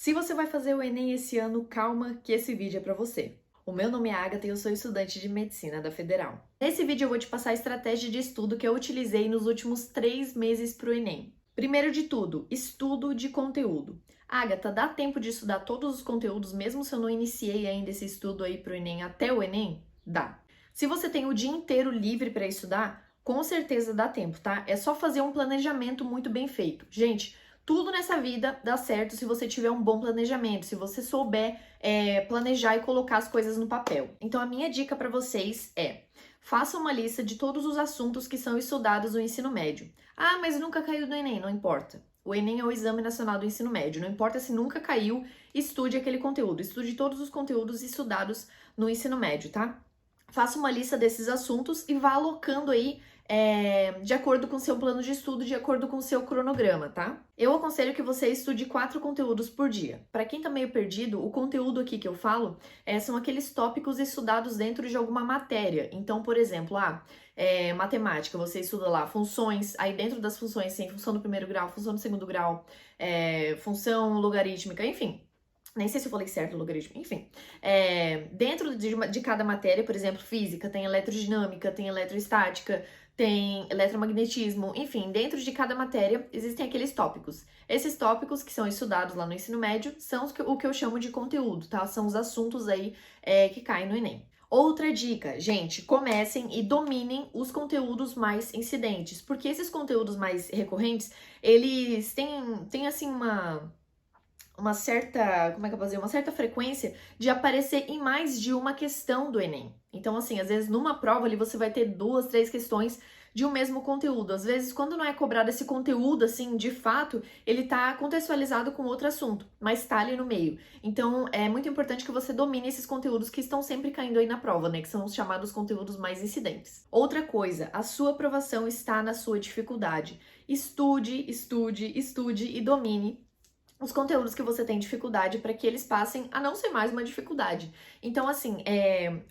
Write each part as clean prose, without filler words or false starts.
Se você vai fazer o Enem esse ano, calma que esse vídeo é para você. O meu nome é Agatha e eu sou estudante de Medicina da Federal. Nesse vídeo eu vou te passar a estratégia de estudo que eu utilizei nos últimos 3 meses para o Enem. Primeiro de tudo, estudo de conteúdo. Agatha, dá tempo de estudar todos os conteúdos mesmo se eu não iniciei ainda esse estudo aí para o Enem até o Enem? Dá. Se você tem o dia inteiro livre para estudar, com certeza dá tempo, tá? É só fazer um planejamento muito bem feito. Gente, tudo nessa vida dá certo se você tiver um bom planejamento, se você souber planejar e colocar as coisas no papel. Então, a minha dica para vocês é: faça uma lista de todos os assuntos que são estudados no ensino médio. Ah, mas nunca caiu no Enem, não importa. O Enem é o Exame Nacional do Ensino Médio. Não importa se nunca caiu, estude aquele conteúdo. Estude todos os conteúdos estudados no ensino médio, tá? Faça uma lista desses assuntos e vá alocando aí de acordo com o seu plano de estudo, de acordo com o seu cronograma, tá? Eu aconselho que você estude 4 conteúdos por dia. Para quem tá meio perdido, o conteúdo aqui que eu falo são aqueles tópicos estudados dentro de alguma matéria. Então, por exemplo, matemática, você estuda lá funções, aí dentro das funções tem função do primeiro grau, função do segundo grau, função logarítmica, enfim. Nem sei se eu falei certo o logaritmo, enfim. Dentro de cada matéria, por exemplo, física, tem eletrodinâmica, tem eletroestática, tem eletromagnetismo, enfim, dentro de cada matéria existem aqueles tópicos. Esses tópicos que são estudados lá no ensino médio são o que eu chamo de conteúdo, tá? São os assuntos aí que caem no Enem. Outra dica, gente, comecem e dominem os conteúdos mais incidentes, porque esses conteúdos mais recorrentes, eles têm assim uma certa, como é que eu vou dizer, uma certa frequência de aparecer em mais de uma questão do Enem. Então, assim, às vezes numa prova ali você vai ter 2, 3 questões de um mesmo conteúdo. Às vezes, quando não é cobrado esse conteúdo, assim, de fato, ele tá contextualizado com outro assunto, mas tá ali no meio. Então, é muito importante que você domine esses conteúdos que estão sempre caindo aí na prova, né? Que são os chamados conteúdos mais incidentes. Outra coisa, a sua aprovação está na sua dificuldade. Estude, estude, estude e domine os conteúdos que você tem dificuldade para que eles passem a não ser mais uma dificuldade. Então, assim,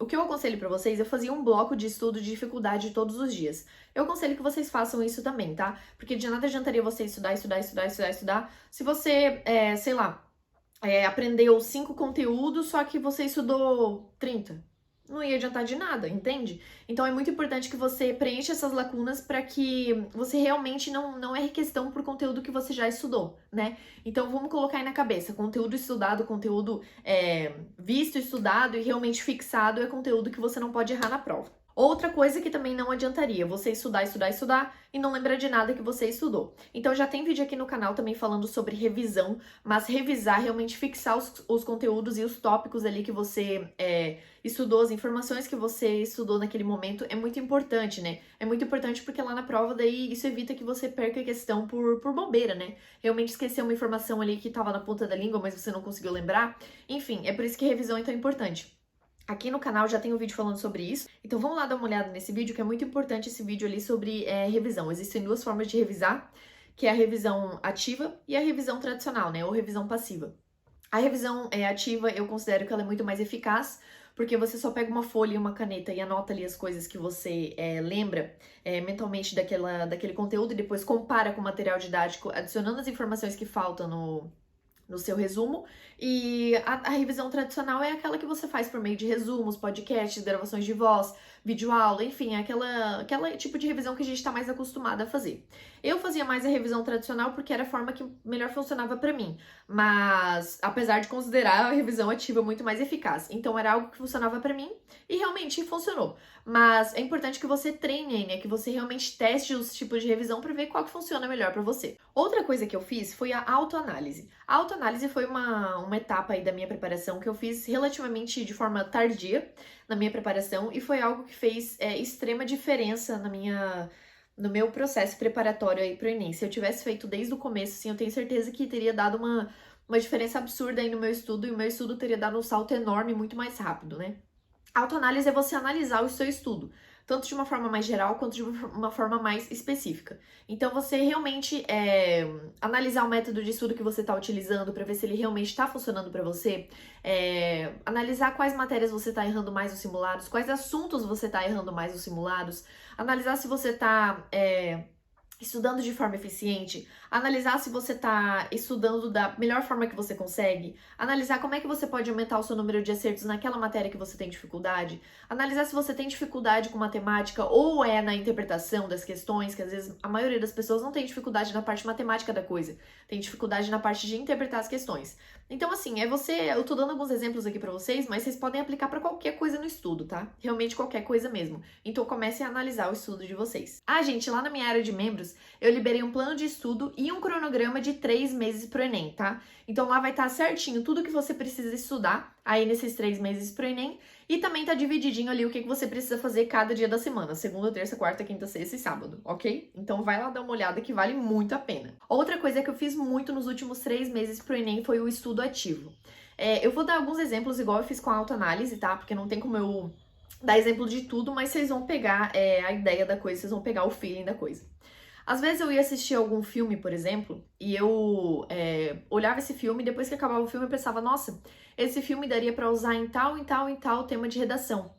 o que eu aconselho para vocês, eu fazia um bloco de estudo de dificuldade todos os dias. Eu aconselho que vocês façam isso também, tá? Porque de nada adiantaria você estudar, estudar, estudar, estudar, estudar, se você, sei lá, aprendeu 5 conteúdos, só que você estudou 30. Não ia adiantar de nada, entende? Então é muito importante que você preencha essas lacunas para que você realmente não erre questão por conteúdo que você já estudou, né? Então vamos colocar aí na cabeça: conteúdo estudado, conteúdo visto, estudado e realmente fixado é conteúdo que você não pode errar na prova. Outra coisa que também não adiantaria, você estudar, estudar, estudar e não lembrar de nada que você estudou. Então já tem vídeo aqui no canal também falando sobre revisão, mas revisar, realmente fixar os conteúdos e os tópicos ali que você estudou, as informações que você estudou naquele momento é muito importante, né? É muito importante porque lá na prova daí isso evita que você perca a questão por bobeira, né? Realmente esquecer uma informação ali que estava na ponta da língua, mas você não conseguiu lembrar. Enfim, é por isso que revisão é tão importante. Aqui no canal já tem um vídeo falando sobre isso, então vamos lá dar uma olhada nesse vídeo, que é muito importante esse vídeo ali sobre revisão. Existem 2 formas de revisar, que é a revisão ativa e a revisão tradicional, né, ou revisão passiva. A revisão ativa, eu considero que ela é muito mais eficaz, porque você só pega uma folha e uma caneta e anota ali as coisas que você lembra mentalmente daquele conteúdo e depois compara com o material didático, adicionando as informações que faltam no seu resumo. E a revisão tradicional é aquela que você faz por meio de resumos, podcasts, gravações de voz, videoaula, enfim, é aquela tipo de revisão que a gente tá mais acostumada a fazer. Eu fazia mais a revisão tradicional porque era a forma que melhor funcionava para mim, mas apesar de considerar a revisão ativa muito mais eficaz, então era algo que funcionava para mim e realmente funcionou. Mas é importante que você treine, né, que você realmente teste os tipos de revisão para ver qual que funciona melhor para você. Outra coisa que eu fiz foi a autoanálise. A autoanálise foi uma etapa aí da minha preparação que eu fiz relativamente de forma tardia na minha preparação e foi algo que fez extrema diferença no meu processo preparatório aí pro Enem. Se eu tivesse feito desde o começo, assim, eu tenho certeza que teria dado uma diferença absurda aí no meu estudo e o meu estudo teria dado um salto enorme muito mais rápido, né? Autoanálise é você analisar o seu estudo, tanto de uma forma mais geral quanto de uma forma mais específica. Então, você realmente analisar o método de estudo que você está utilizando para ver se ele realmente está funcionando para você, analisar quais matérias você está errando mais nos simulados, quais assuntos você está errando mais nos simulados, analisar se você está estudando de forma eficiente, analisar se você está estudando da melhor forma que você consegue, analisar como é que você pode aumentar o seu número de acertos naquela matéria que você tem dificuldade, analisar se você tem dificuldade com matemática ou é na interpretação das questões, que às vezes a maioria das pessoas não tem dificuldade na parte matemática da coisa, tem dificuldade na parte de interpretar as questões. Então, assim, eu tô dando alguns exemplos aqui pra vocês, mas vocês podem aplicar pra qualquer coisa no estudo, tá? Realmente qualquer coisa mesmo. Então, comecem a analisar o estudo de vocês. Ah, gente, lá na minha área de membros, eu liberei um plano de estudo e um cronograma de 3 meses pro Enem, tá? Então, lá vai estar certinho tudo que você precisa estudar aí nesses 3 meses pro Enem. E também tá divididinho ali o que você precisa fazer cada dia da semana, segunda, terça, quarta, quinta, sexta e sábado, ok? Então vai lá dar uma olhada que vale muito a pena. Outra coisa que eu fiz muito nos últimos 3 meses pro Enem foi o estudo ativo. Eu vou dar alguns exemplos igual eu fiz com a autoanálise, tá? Porque não tem como eu dar exemplo de tudo, mas vocês vão pegar a ideia da coisa, vocês vão pegar o feeling da coisa. Às vezes eu ia assistir algum filme, por exemplo, e eu olhava esse filme e depois que acabava o filme eu pensava, nossa, esse filme daria pra usar em tal, em tal, em tal tema de redação.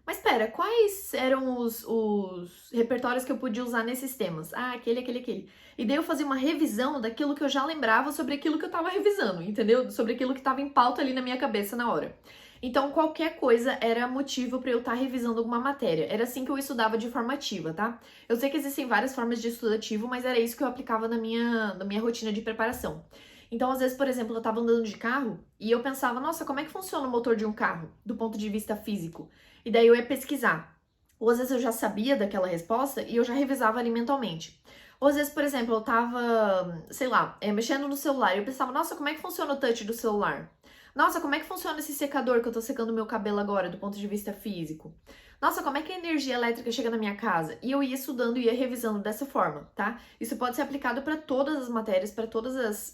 Mas pera, quais eram os repertórios que eu podia usar nesses temas? Ah, aquele, aquele, aquele. E daí eu fazia uma revisão daquilo que eu já lembrava sobre aquilo que eu tava revisando, entendeu? Sobre aquilo que tava em pauta ali na minha cabeça na hora. Então, qualquer coisa era motivo para eu estar revisando alguma matéria. Era assim que eu estudava de forma ativa, tá? Eu sei que existem várias formas de estudo ativo, mas era isso que eu aplicava na minha rotina de preparação. Então, às vezes, por exemplo, eu tava andando de carro e eu pensava, nossa, como é que funciona o motor de um carro, do ponto de vista físico? E daí eu ia pesquisar. Ou às vezes eu já sabia daquela resposta e eu já revisava ali mentalmente. Ou às vezes, por exemplo, eu tava, sei lá, mexendo no celular e eu pensava, nossa, como é que funciona o touch do celular? Nossa, como é que funciona esse secador que eu tô secando meu cabelo agora, do ponto de vista físico? Nossa, como é que a energia elétrica chega na minha casa? E eu ia estudando e ia revisando dessa forma, tá? Isso pode ser aplicado para todas as matérias, para todas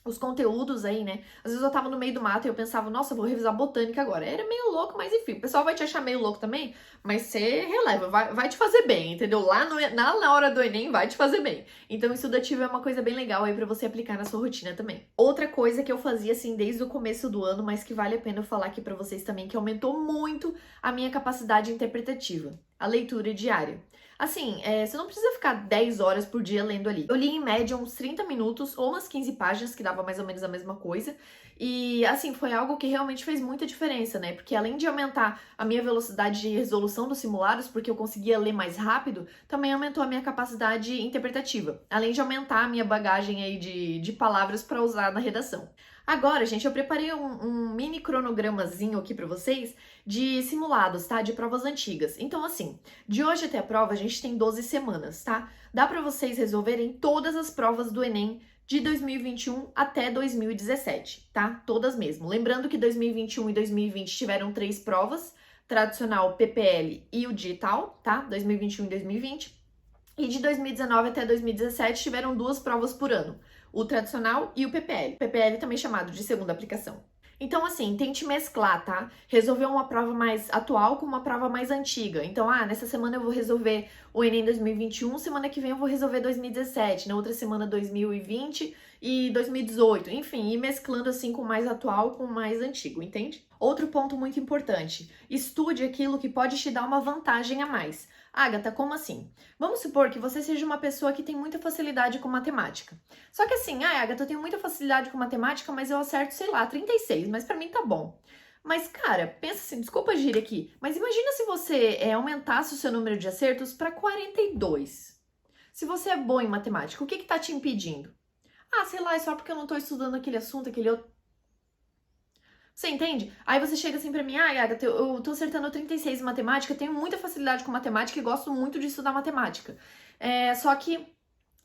os conteúdos aí, né? Às vezes eu tava no meio do mato e eu pensava, nossa, eu vou revisar botânica agora. Era meio louco, mas enfim, o pessoal vai te achar meio louco também, mas você releva, vai te fazer bem, entendeu? Lá na hora do Enem vai te fazer bem. Então, o estudo ativo é uma coisa bem legal aí pra você aplicar na sua rotina também. Outra coisa que eu fazia, assim, desde o começo do ano, mas que vale a pena eu falar aqui pra vocês também, que aumentou muito a minha capacidade interpretativa, a leitura diária. Assim, você não precisa ficar 10 horas por dia lendo ali. Eu li em média uns 30 minutos ou umas 15 páginas, que dava mais ou menos a mesma coisa. E, assim, foi algo que realmente fez muita diferença, né? Porque além de aumentar a minha velocidade de resolução dos simulados, porque eu conseguia ler mais rápido, também aumentou a minha capacidade interpretativa. Além de aumentar a minha bagagem aí de palavras para usar na redação. Agora, gente, eu preparei um mini cronogramazinho aqui para vocês de simulados, tá? De provas antigas. Então, assim, de hoje até a prova, a gente tem 12 semanas, tá? Dá para vocês resolverem todas as provas do Enem de 2021 até 2017, tá? Todas mesmo. Lembrando que 2021 e 2020 tiveram 3 provas, tradicional, PPL e o digital, tá? 2021 e 2020. E de 2019 até 2017 tiveram 2 provas por ano, o tradicional e o PPL. PPL também chamado de segunda aplicação. Então, assim, tente mesclar, tá? Resolver uma prova mais atual com uma prova mais antiga. Então, nessa semana eu vou resolver o Enem 2021, semana que vem eu vou resolver 2017, na outra semana 2020 e 2018. Enfim, ir mesclando assim com o mais atual com o mais antigo, entende? Outro ponto muito importante: estude aquilo que pode te dar uma vantagem a mais. Agatha, como assim? Vamos supor que você seja uma pessoa que tem muita facilidade com matemática. Só que assim, Agatha, eu tenho muita facilidade com matemática, mas eu acerto, sei lá, 36, mas pra mim tá bom. Mas, cara, pensa assim, desculpa a gíria aqui, mas imagina se você aumentasse o seu número de acertos pra 42. Se você é bom em matemática, o que tá te impedindo? Sei lá, é só porque eu não tô estudando aquele assunto, aquele outro. Você entende? Aí você chega assim pra mim, Agatha, eu tô acertando 36 em matemática, tenho muita facilidade com matemática e gosto muito de estudar matemática. Só que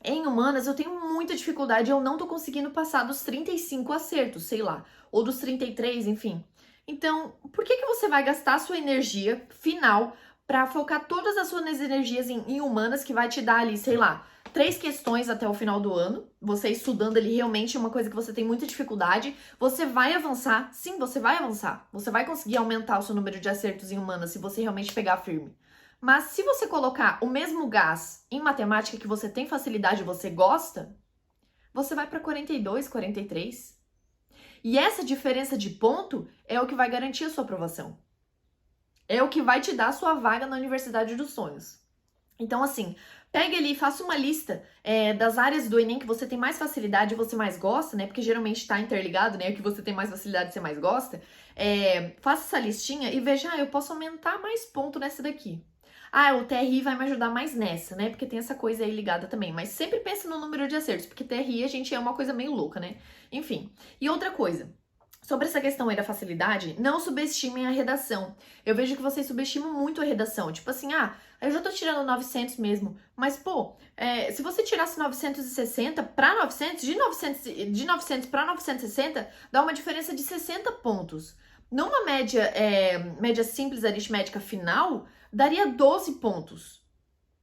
em humanas eu tenho muita dificuldade, eu não tô conseguindo passar dos 35 acertos, sei lá, ou dos 33, enfim. Então, por que você vai gastar a sua energia final pra focar todas as suas energias em humanas, que vai te dar ali, sei lá, 3 questões até o final do ano, você estudando ali realmente uma coisa que você tem muita dificuldade, você vai avançar, sim, você vai avançar, você vai conseguir aumentar o seu número de acertos em humanas se você realmente pegar firme. Mas se você colocar o mesmo gás em matemática que você tem facilidade e você gosta, você vai para 42, 43. E essa diferença de ponto é o que vai garantir a sua aprovação. É o que vai te dar a sua vaga na Universidade dos Sonhos. Então, assim, Pegue ali e faça uma lista das áreas do Enem que você tem mais facilidade e você mais gosta, né? Porque geralmente tá interligado, né? O que você tem mais facilidade e você mais gosta. Faça essa listinha e veja, eu posso aumentar mais ponto nessa daqui. O TRI vai me ajudar mais nessa, né? Porque tem essa coisa aí ligada também. Mas sempre pense no número de acertos, porque TRI a gente é uma coisa meio louca, né? Enfim. E outra coisa. Sobre essa questão aí da facilidade, não subestimem a redação. Eu vejo que vocês subestimam muito a redação. Tipo assim, eu já tô tirando 900 mesmo. Mas, se você tirasse 960 para 900, de 900 para 960, dá uma diferença de 60 pontos. Numa média simples aritmética final, daria 12 pontos.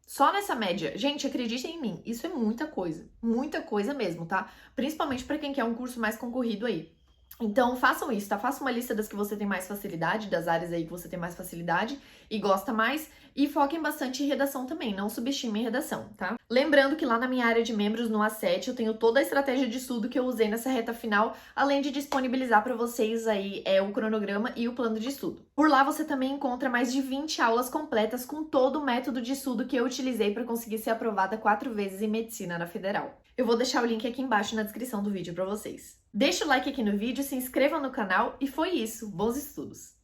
Só nessa média. Gente, acreditem em mim, isso é muita coisa mesmo, tá? Principalmente para quem quer um curso mais concorrido aí. Então, façam isso, tá? Faça uma lista das que você tem mais facilidade, das áreas aí que você tem mais facilidade e gosta mais. E foquem bastante em redação também, não subestimem redação, tá? Lembrando que lá na minha área de membros no A7 eu tenho toda a estratégia de estudo que eu usei nessa reta final, além de disponibilizar para vocês aí o cronograma e o plano de estudo. Por lá você também encontra mais de 20 aulas completas com todo o método de estudo que eu utilizei para conseguir ser aprovada 4 vezes em medicina na Federal. Eu vou deixar o link aqui embaixo na descrição do vídeo para vocês. Deixa o like aqui no vídeo, se inscreva no canal e foi isso. Bons estudos!